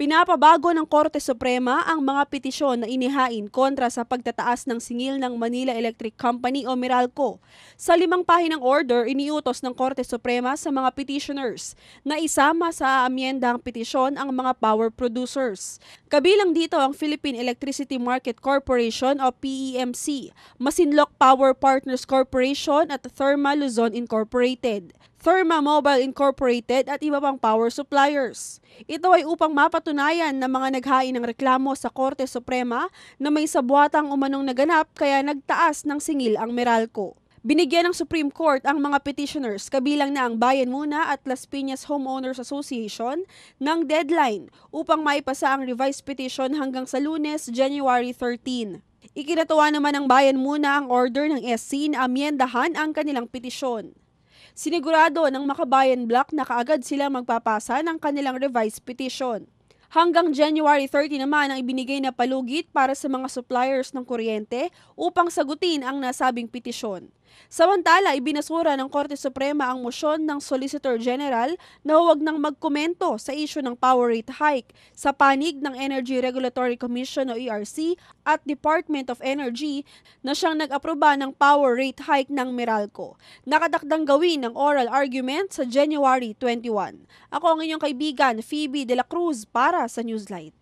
Pinapabago ng Korte Suprema ang mga petisyon na inihain kontra sa pagtataas ng singil ng Manila Electric Company o Meralco. Sa 5 pahinang order, iniutos ng Korte Suprema sa mga petitioners na isama sa amyendang petisyon ang mga power producers. Kabilang dito ang Philippine Electricity Market Corporation o PEMC, Masinloc Power Partners Corporation at Therma Luzon Incorporated, Therma Mobile Incorporated at iba pang power suppliers. Ito ay upang mapatunayan na mga naghain ng reklamo sa Korte Suprema na may sabwatang umanong naganap kaya nagtaas ng singil ang Meralco. Binigyan ng Supreme Court ang mga petitioners kabilang na ang Bayan Muna at Las Piñas Homeowners Association ng deadline upang maipasa ang revised petition hanggang sa Lunes, January 13. Ikinatuwa naman ng Bayan Muna ang order ng SC na amyendahan ang kanilang petisyon. Sinigurado ng Makabayan Block na kaagad sila magpapasa ng kanilang revised petition. Hanggang January 30 naman ang ibinigay na palugit para sa mga suppliers ng kuryente upang sagutin ang nasabing petisyon. Samantala, ibinasura ng Korte Suprema ang mosyon ng Solicitor General na huwag nang magkomento sa issue ng power rate hike sa panig ng Energy Regulatory Commission o ERC at Department of Energy na siyang nag-aproba ng power rate hike ng Meralco. Nakatakdang gawin ng oral argument sa January 21. Ako ang inyong kaibigan, Phoebe De La Cruz para sa Newslight.